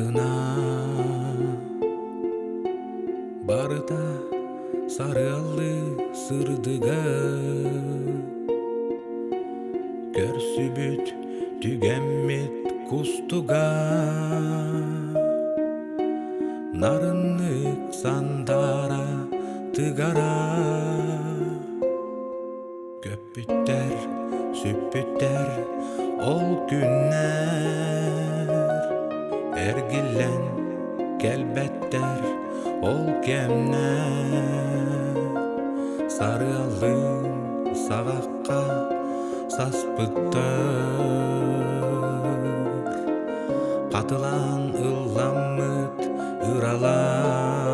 артына барыта сары алды сырдыга көрсүбүт түгеммет кустуга нарыннык сандара тыгара көппүттер сүппүттер ол күннер эргилен келбеттер ол кемнер сары алым сагакка саспыттар катылан ылламыт ыралар